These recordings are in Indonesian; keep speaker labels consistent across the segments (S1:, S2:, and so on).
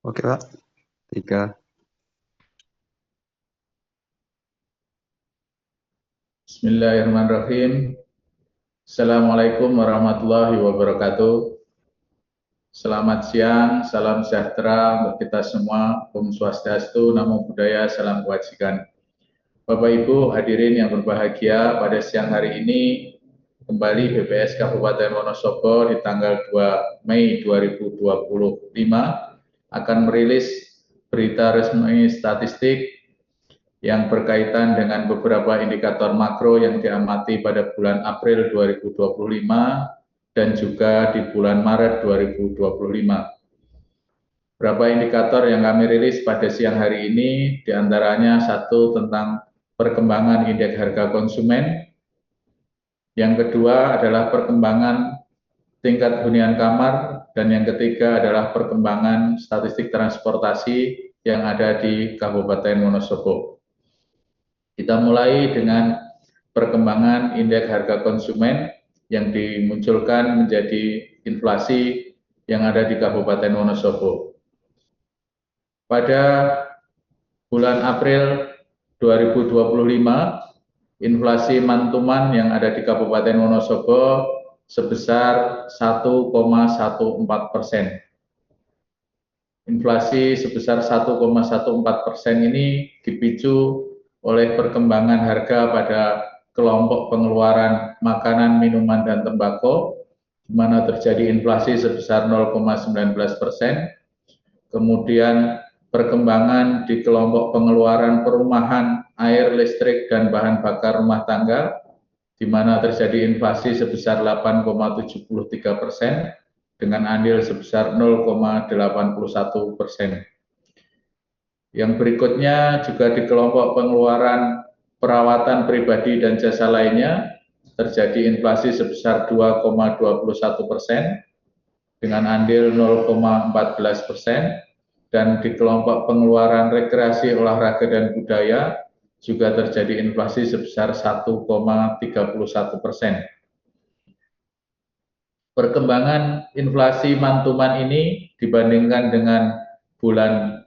S1: Oke, Pak. 3.
S2: Bismillahirrahmanirrahim. Assalamualaikum warahmatullahi wabarakatuh. Selamat siang, salam sejahtera untuk kita semua. Om Swastiastu, Namo Buddhaya, salam kebajikan. Bapak Ibu hadirin yang berbahagia, pada siang hari ini kembali BPS Kabupaten Wonosobo di tanggal 2 Mei 2025 akan merilis berita resmi statistik yang berkaitan dengan beberapa indikator makro yang diamati pada bulan April 2025 dan juga di bulan Maret 2025. Beberapa indikator yang kami rilis pada siang hari ini, diantaranya satu tentang perkembangan indeks harga konsumen, yang kedua adalah perkembangan tingkat hunian kamar, dan yang ketiga adalah perkembangan statistik transportasi yang ada di Kabupaten Wonosobo. Kita mulai dengan perkembangan indeks harga konsumen yang dimunculkan menjadi inflasi yang ada di Kabupaten Wonosobo. Pada bulan April 2025, inflasi mantuman yang ada di Kabupaten Wonosobo sebesar 1,14%. Inflasi sebesar 1,14% ini dipicu oleh perkembangan harga pada kelompok pengeluaran makanan, minuman, dan tembakau, di mana terjadi inflasi sebesar 0,19%. Kemudian perkembangan di kelompok pengeluaran perumahan, air, listrik, dan bahan bakar rumah tangga, di mana terjadi inflasi sebesar 8,73% dengan andil sebesar 0,81%. Yang berikutnya juga di kelompok pengeluaran perawatan pribadi dan jasa lainnya terjadi inflasi sebesar 2,21% dengan andil 0,14%, dan di kelompok pengeluaran rekreasi, olahraga, dan budaya juga terjadi inflasi sebesar 1,31%. Perkembangan inflasi mantuman ini dibandingkan dengan bulan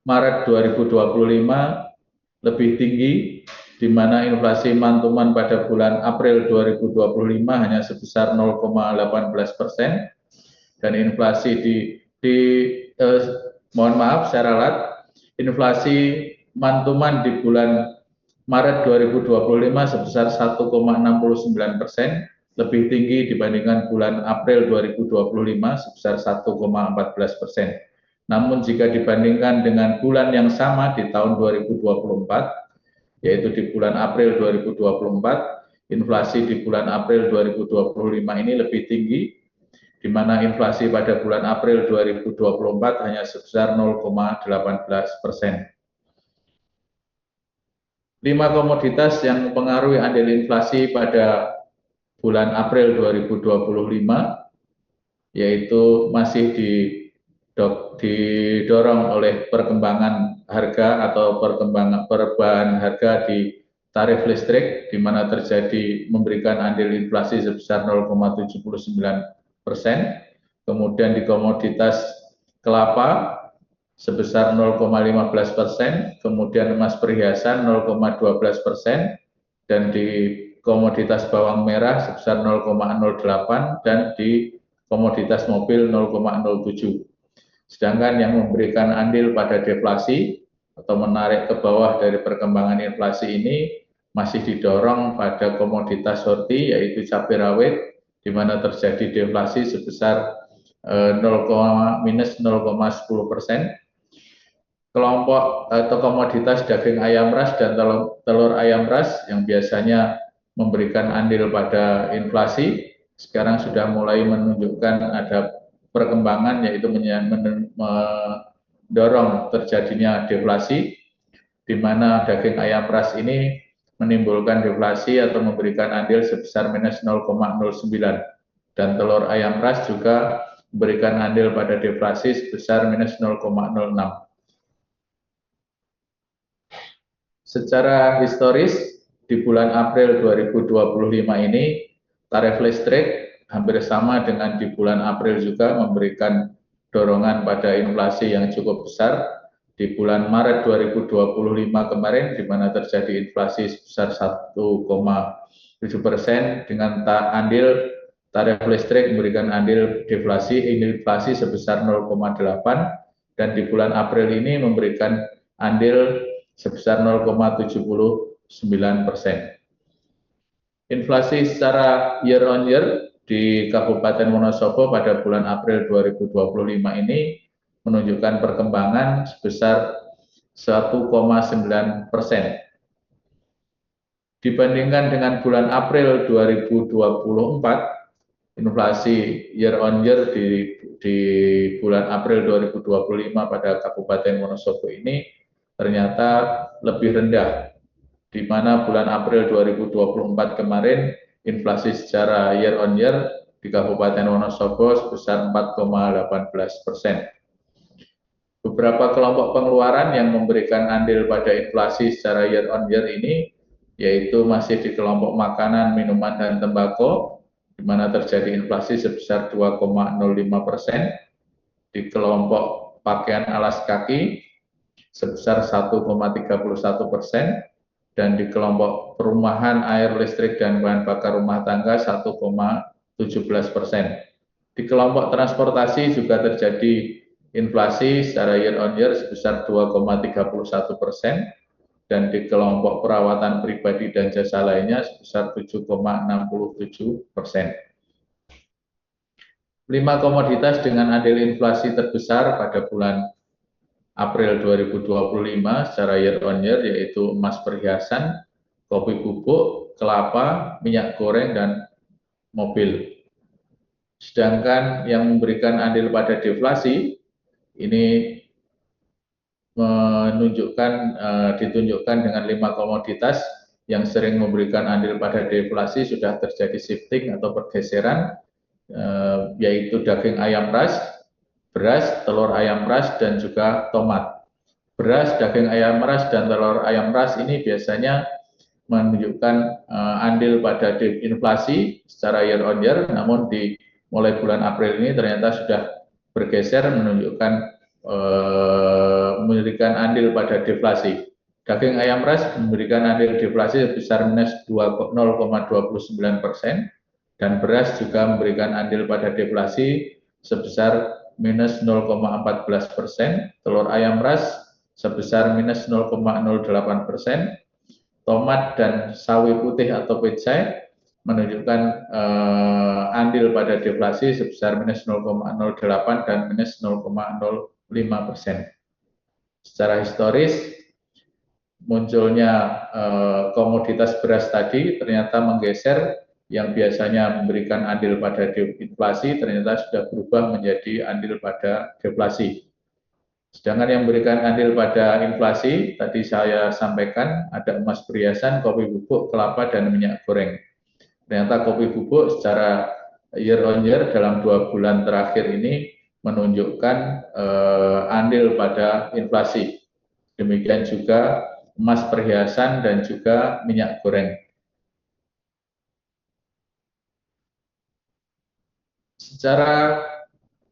S2: Maret 2025 lebih tinggi, di mana inflasi mantuman pada bulan April 2025 hanya sebesar 0,18%, dan inflasi saya ralat, inflasi mantuman di bulan Maret 2025 sebesar 1,69%, lebih tinggi dibandingkan bulan April 2025 sebesar 1,14%. Namun jika dibandingkan dengan bulan yang sama di tahun 2024, yaitu di bulan April 2024, inflasi di bulan April 2025 ini lebih tinggi, di mana inflasi pada bulan April 2024 hanya sebesar 0,18%. 5 komoditas yang mempengaruhi andil inflasi pada bulan April 2025, yaitu masih didorong oleh perkembangan harga atau perubahan harga di tarif listrik, di mana terjadi memberikan andil inflasi sebesar 0,79%. Kemudian di komoditas kelapa sebesar 0,15%, kemudian emas perhiasan 0,12%, dan di komoditas bawang merah sebesar 0,08%, dan di komoditas mobil 0,07%. Sedangkan yang memberikan andil pada deflasi atau menarik ke bawah dari perkembangan inflasi ini masih didorong pada komoditas horti, yaitu cabai rawit, di mana terjadi deflasi sebesar minus 0,10%. Kelompok atau komoditas daging ayam ras dan telur ayam ras yang biasanya memberikan andil pada inflasi, sekarang sudah mulai menunjukkan ada perkembangan, yaitu mendorong terjadinya deflasi, di mana daging ayam ras ini menimbulkan deflasi atau memberikan andil sebesar minus 0,09, dan telur ayam ras juga memberikan andil pada deflasi sebesar minus 0,06. Secara historis, di bulan April 2025 ini, tarif listrik hampir sama dengan di bulan April juga memberikan dorongan pada inflasi yang cukup besar di bulan Maret 2025 kemarin, di mana terjadi inflasi sebesar 1,7% dengan andil tarif listrik memberikan andil inflasi sebesar 0,8, dan di bulan April ini memberikan andil sebesar 0,79%. Inflasi secara year on year di Kabupaten Wonosobo pada bulan April 2025 ini menunjukkan perkembangan sebesar 1,9%. Dibandingkan dengan bulan April 2024, inflasi year on year di bulan April 2025 pada Kabupaten Wonosobo ini ternyata lebih rendah, di mana bulan April 2024 kemarin inflasi secara year on year di Kabupaten Wonosobo sebesar 4,18%. Beberapa kelompok pengeluaran yang memberikan andil pada inflasi secara year on year ini yaitu masih di kelompok makanan, minuman, dan tembakau, di mana terjadi inflasi sebesar 2,05%, di kelompok pakaian alas kaki sebesar 1,31%, dan di kelompok perumahan, air, listrik, dan bahan bakar rumah tangga 1,17%. Di kelompok transportasi juga terjadi inflasi secara year on year sebesar 2,31%, dan di kelompok perawatan pribadi dan jasa lainnya sebesar 7,67%. 5 komoditas dengan andil inflasi terbesar pada bulan April 2025 secara year on year yaitu emas perhiasan, kopi bubuk, kelapa, minyak goreng, dan mobil. Sedangkan yang memberikan andil pada deflasi ini ditunjukkan dengan 5 komoditas yang sering memberikan andil pada deflasi sudah terjadi shifting atau pergeseran, yaitu daging ayam ras, beras, telur ayam ras, dan juga tomat. Beras, daging ayam ras, dan telur ayam ras ini biasanya menunjukkan andil pada inflasi secara year on year, namun mulai bulan April ini ternyata sudah bergeser menunjukkan memberikan andil pada deflasi. Daging ayam ras memberikan andil deflasi sebesar minus 0,29%, dan beras juga memberikan andil pada deflasi sebesar minus 0,14%, telur ayam ras sebesar minus 0,08%, tomat dan sawi putih atau pecai menunjukkan andil pada deflasi sebesar minus 0,08 dan minus 0,05%. Secara historis, munculnya komoditas beras tadi ternyata menggeser, yang biasanya memberikan andil pada inflasi ternyata sudah berubah menjadi andil pada deflasi. Sedangkan yang memberikan andil pada inflasi, tadi saya sampaikan ada emas perhiasan, kopi bubuk, kelapa, dan minyak goreng. Ternyata kopi bubuk secara year on year dalam 2 bulan terakhir ini menunjukkan andil pada inflasi. Demikian juga emas perhiasan dan juga minyak goreng. Secara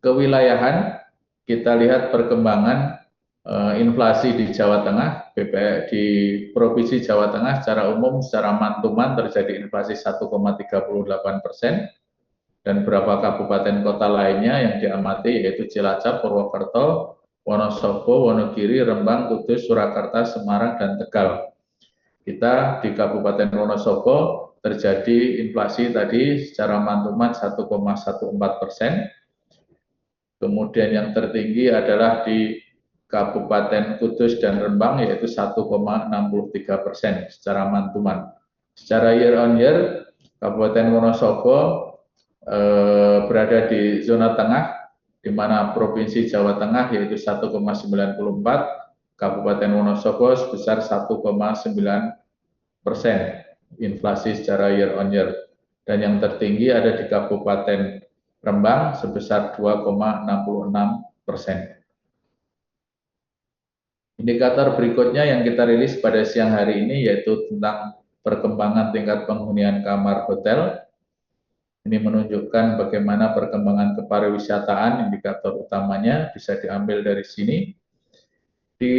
S2: kewilayahan, kita lihat perkembangan inflasi di Jawa Tengah, di Provinsi Jawa Tengah secara umum secara mantuman terjadi inflasi 1,38%, dan beberapa kabupaten kota lainnya yang diamati yaitu Cilacap, Purwokerto, Wonosobo, Wonogiri, Rembang, Kudus, Surakarta, Semarang, dan Tegal. Kita di Kabupaten Wonosobo terjadi inflasi tadi secara mantuman 1,14%. Kemudian yang tertinggi adalah di Kabupaten Kudus dan Rembang yaitu 1,63% secara mantuman. Secara year on year, Kabupaten Wonosobo berada di zona tengah, di mana Provinsi Jawa Tengah yaitu 1,94%, Kabupaten Wonosobo sebesar 1,9% inflasi secara year on year. Dan yang tertinggi ada di Kabupaten Rembang sebesar 2,66%. Indikator berikutnya yang kita rilis pada siang hari ini yaitu tentang perkembangan tingkat penghunian kamar hotel. Ini menunjukkan bagaimana perkembangan kepariwisataan, indikator utamanya bisa diambil dari sini. Di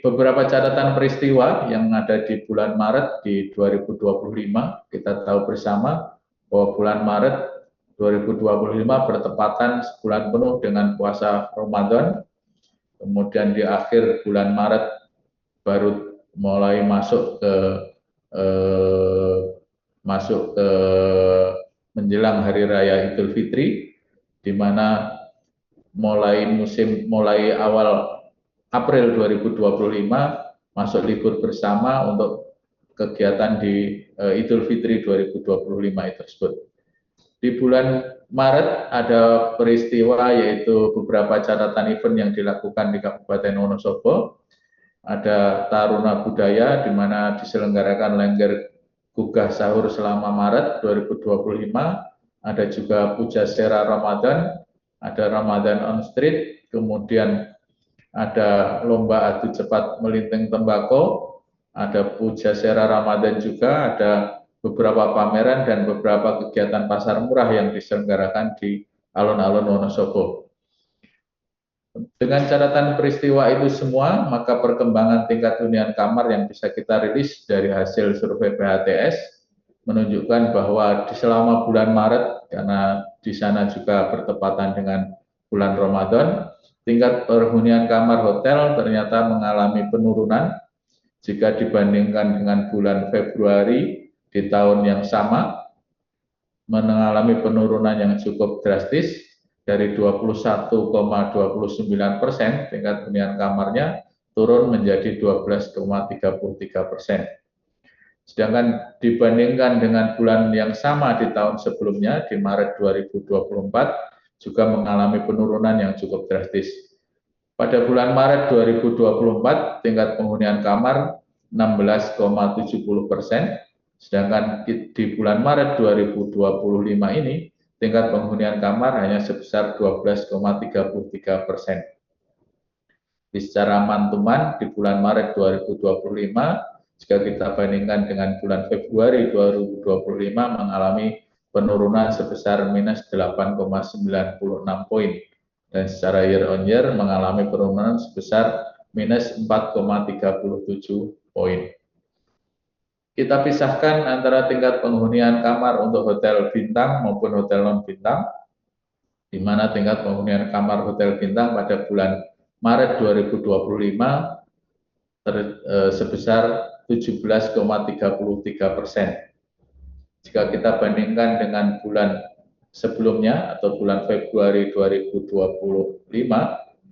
S2: beberapa catatan peristiwa yang ada di bulan Maret di 2025, kita tahu bersama bahwa bulan Maret 2025 bertepatan sebulan penuh dengan puasa Ramadan. Kemudian di akhir bulan Maret baru mulai eh, masuk ke menjelang Hari Raya Idul Fitri, di mana mulai awal April 2025 masuk libur bersama untuk kegiatan di Idul Fitri 2025 tersebut. Di bulan Maret ada peristiwa yaitu beberapa catatan event yang dilakukan di Kabupaten Wonosobo. Ada Taruna Budaya di mana diselenggarakan lengger gugah sahur selama Maret 2025. Ada juga Puja Sera Ramadan, ada Ramadan on Street, kemudian ada lomba adu cepat melinting tembakau, ada Puja Sera Ramadan juga, ada beberapa pameran dan beberapa kegiatan pasar murah yang diselenggarakan di alun-alun Wonosobo. Dengan catatan peristiwa itu semua, maka perkembangan tingkat hunian kamar yang bisa kita rilis dari hasil survei PHTS menunjukkan bahwa di selama bulan Maret, karena di sana juga bertepatan dengan bulan Ramadan, tingkat perhunian kamar hotel ternyata mengalami penurunan jika dibandingkan dengan bulan Februari di tahun yang sama, mengalami penurunan yang cukup drastis dari 21,29% tingkat hunian kamarnya turun menjadi 12,33%. Sedangkan dibandingkan dengan bulan yang sama di tahun sebelumnya, di Maret 2024, juga mengalami penurunan yang cukup drastis. Pada bulan Maret 2024, tingkat penghunian kamar 16,70%, sedangkan di bulan Maret 2025 ini, tingkat penghunian kamar hanya sebesar 12,33%. Secara mantuman di bulan Maret 2025, jika kita bandingkan dengan bulan Februari 2025 mengalami penurunan sebesar minus 8,96 poin dan secara year on year mengalami penurunan sebesar minus 4,37 poin. Kita pisahkan antara tingkat penghunian kamar untuk hotel bintang maupun hotel non bintang, di mana tingkat penghunian kamar hotel bintang pada bulan Maret 2025 sebesar 17,33%. Jika kita bandingkan dengan bulan sebelumnya atau bulan Februari 2025,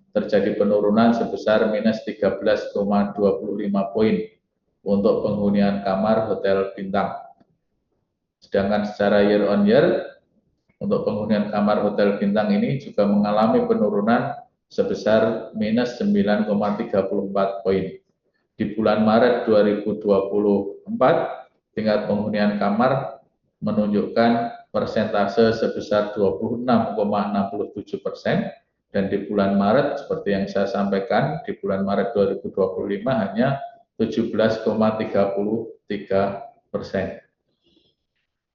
S2: terjadi penurunan sebesar minus 13,25 poin untuk penghunian kamar hotel bintang. Sedangkan secara year on year, untuk penghunian kamar hotel bintang ini juga mengalami penurunan sebesar minus 9,34 poin. Di bulan Maret 2024, tingkat penghunian kamar menunjukkan persentase sebesar 26,67%, dan di bulan Maret, seperti yang saya sampaikan, di bulan Maret 2025 hanya 17,33%.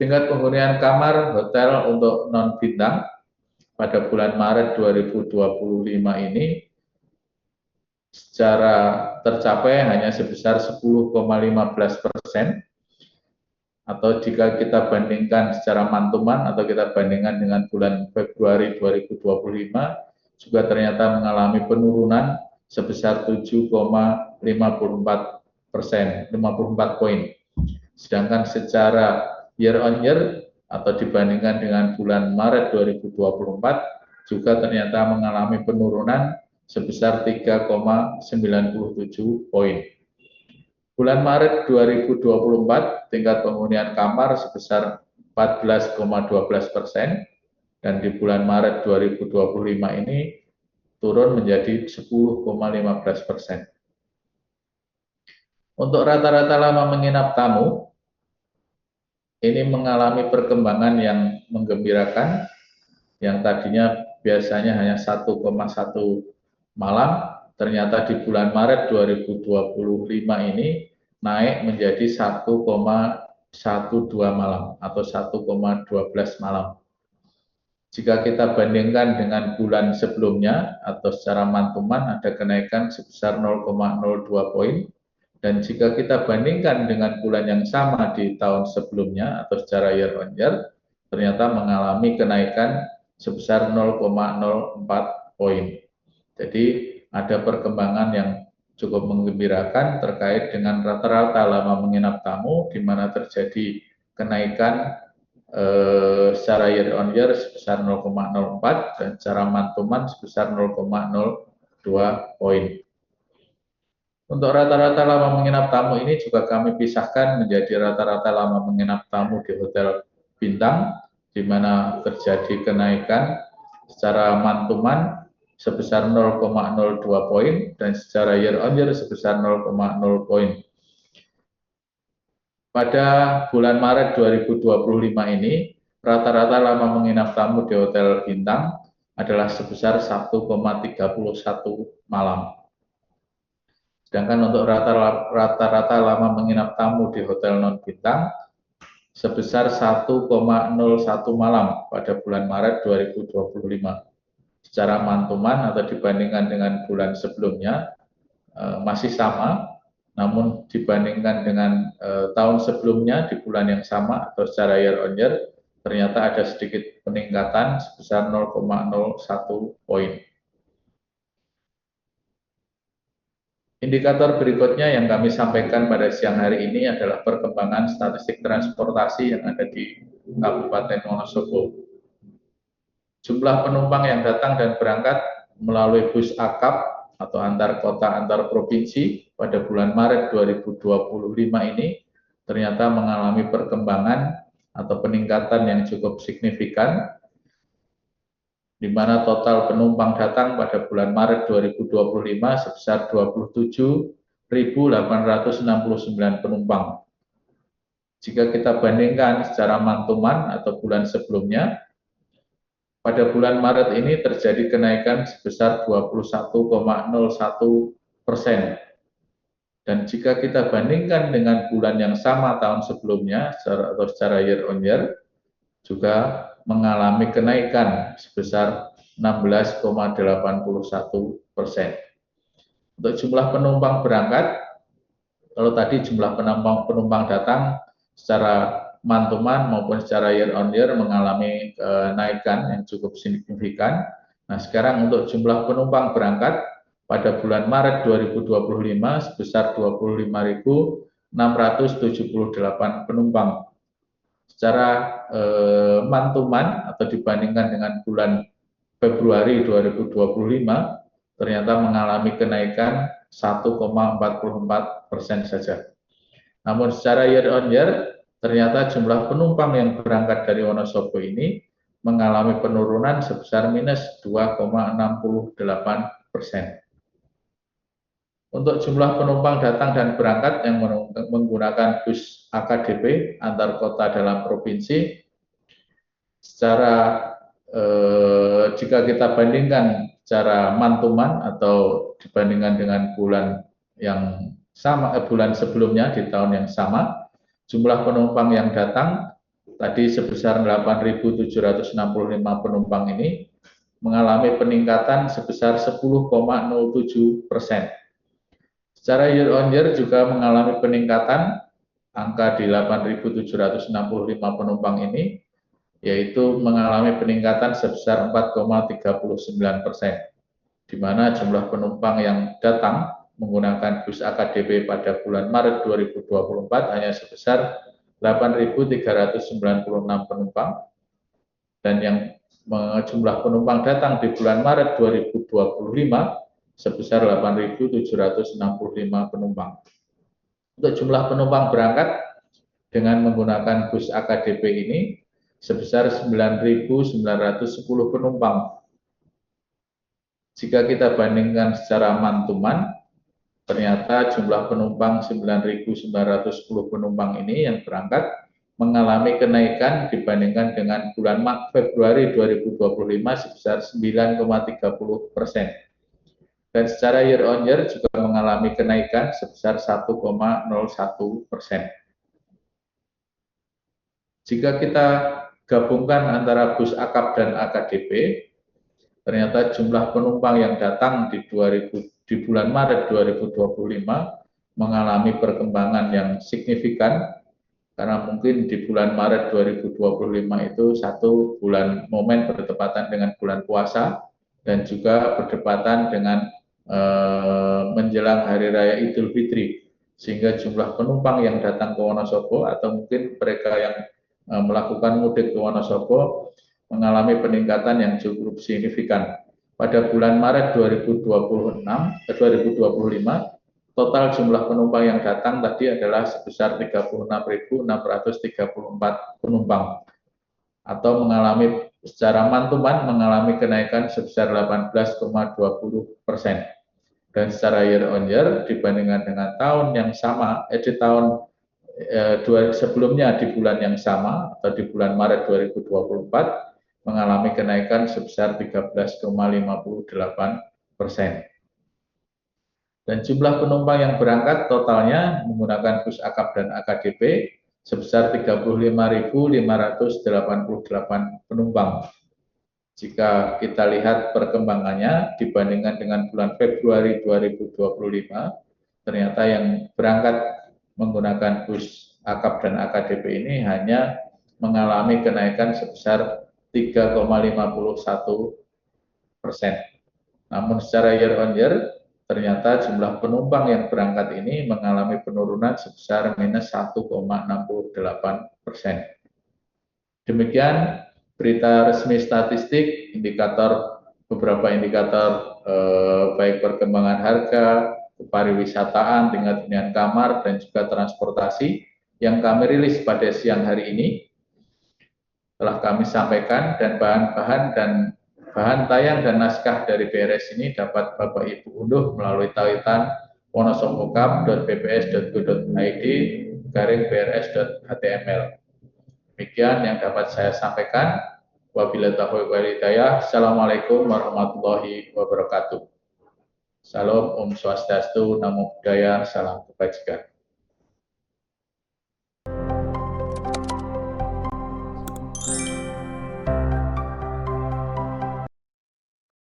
S2: Tingkat penghunian kamar hotel untuk non bintang pada bulan Maret 2025 ini secara tercapai hanya sebesar 10,15%, atau jika kita bandingkan secara mantuman atau kita bandingkan dengan bulan Februari 2025 juga ternyata mengalami penurunan sebesar 7,54 poin. Sedangkan secara year on year atau dibandingkan dengan bulan Maret 2024 juga ternyata mengalami penurunan sebesar 3,97 poin. Bulan Maret 2024 tingkat penghunian kamar sebesar 14,12%, dan di bulan Maret 2025 ini turun menjadi 10,15%. Untuk rata-rata lama menginap tamu, ini mengalami perkembangan yang menggembirakan, yang tadinya biasanya hanya 1,1 malam, ternyata di bulan Maret 2025 ini naik menjadi 1,2 1,2 malam atau 1,12 malam. Jika kita bandingkan dengan bulan sebelumnya atau secara month-to-month ada kenaikan sebesar 0,02 poin. Dan jika kita bandingkan dengan bulan yang sama di tahun sebelumnya atau secara year on year, ternyata mengalami kenaikan sebesar 0,04 poin. Jadi ada perkembangan yang cukup menggembirakan terkait dengan rata-rata lama menginap tamu, di mana terjadi kenaikan secara year on year sebesar 0,04 dan secara month to month sebesar 0,02 poin. Untuk rata-rata lama menginap tamu ini juga kami pisahkan menjadi rata-rata lama menginap tamu di hotel bintang, di mana terjadi kenaikan secara month to month sebesar 0,02 poin dan secara year on year sebesar 0,0 poin. Pada bulan Maret 2025 ini, rata-rata lama menginap tamu di hotel bintang adalah sebesar 1,31 malam. Sedangkan untuk rata-rata lama menginap tamu di hotel non-bintang sebesar 1,01 malam pada bulan Maret 2025. Secara month-to-month atau dibandingkan dengan bulan sebelumnya masih sama, namun dibandingkan dengan tahun sebelumnya di bulan yang sama atau secara year on year, ternyata ada sedikit peningkatan sebesar 0,01 poin. Indikator berikutnya yang kami sampaikan pada siang hari ini adalah perkembangan statistik transportasi yang ada di Kabupaten Wonosobo. Jumlah penumpang yang datang dan berangkat melalui bus akap atau antar kota antar provinsi pada bulan Maret 2025 ini ternyata mengalami perkembangan atau peningkatan yang cukup signifikan, di mana total penumpang datang pada bulan Maret 2025 sebesar 27.869 penumpang. Jika kita bandingkan secara month-to-month atau bulan sebelumnya, pada bulan Maret ini terjadi kenaikan sebesar 21,01%. Dan jika kita bandingkan dengan bulan yang sama tahun sebelumnya atau secara year on year, juga mengalami kenaikan sebesar 16,81%. Untuk jumlah penumpang berangkat, kalau tadi jumlah penumpang datang secara month-to-month maupun secara year on year mengalami kenaikan yang cukup signifikan. Nah, sekarang untuk jumlah penumpang berangkat pada bulan Maret 2025 sebesar 25.678 penumpang. Secara month-to-month atau dibandingkan dengan bulan Februari 2025 ternyata mengalami kenaikan 1,44% saja. Namun secara year on year ternyata jumlah penumpang yang berangkat dari Wonosobo ini mengalami penurunan sebesar minus 2,68%. Untuk jumlah penumpang datang dan berangkat yang menggunakan bus AKDP antar kota dalam provinsi, secara jika kita bandingkan secara month-to-month atau dibandingkan dengan bulan yang sama, bulan sebelumnya di tahun yang sama, jumlah penumpang yang datang tadi sebesar 8.765 penumpang ini mengalami peningkatan sebesar 10,07%. Secara year on year juga mengalami peningkatan angka di 8.765 penumpang ini, yaitu mengalami peningkatan sebesar 4,39%, di mana jumlah penumpang yang datang menggunakan bus AKDP pada bulan Maret 2024 hanya sebesar 8.396 penumpang, dan yang jumlah penumpang datang di bulan Maret 2025 sebesar 8.765 penumpang. Untuk jumlah penumpang berangkat dengan menggunakan bus AKDP ini sebesar 9.910 penumpang. Jika kita bandingkan secara month-to-month, ternyata jumlah penumpang 9.910 penumpang ini yang berangkat mengalami kenaikan dibandingkan dengan bulan Februari 2025 sebesar 9,30%. Dan secara year on year juga mengalami kenaikan sebesar 1,01%. Jika kita gabungkan antara bus akap dan AKDP, ternyata jumlah penumpang yang datang di bulan Maret 2025 mengalami perkembangan yang signifikan, karena mungkin di bulan Maret 2025 itu satu bulan momen bertepatan dengan bulan puasa dan juga berdepatan dengan menjelang Hari Raya Idul Fitri, sehingga jumlah penumpang yang datang ke Wonosobo atau mungkin mereka yang melakukan mudik ke Wonosobo mengalami peningkatan yang cukup signifikan. Pada bulan Maret 2025, total jumlah penumpang yang datang tadi adalah sebesar 36.634 penumpang, atau mengalami secara mantuman mengalami kenaikan sebesar 18,20%. Dan secara year on year dibandingkan dengan tahun yang sama, sebelumnya di bulan yang sama atau di bulan Maret 2024 mengalami kenaikan sebesar 13,58%. Dan jumlah penumpang yang berangkat totalnya menggunakan bus akap dan AKDP sebesar 35.588 penumpang. Jika kita lihat perkembangannya dibandingkan dengan bulan Februari 2025, ternyata yang berangkat menggunakan bus akap dan AKDP ini hanya mengalami kenaikan sebesar 3,51%. Namun secara year on year, ternyata jumlah penumpang yang berangkat ini mengalami penurunan sebesar minus 1,68%. Demikian berita resmi statistik, beberapa indikator baik perkembangan harga, pariwisataan, tingkat hunian kamar, dan juga transportasi yang kami rilis pada siang hari ini. Telah kami sampaikan, dan bahan tayang dan naskah dari BRS ini dapat Bapak Ibu unduh melalui tautan wonosobo.bps.go.id/brs.html. Demikian yang dapat saya sampaikan. Wabillahi taufiq wal hidayah. Assalamualaikum warahmatullahi wabarakatuh. Salam, Om Swastiastu, Namo Buddhaya, salam kebajikan.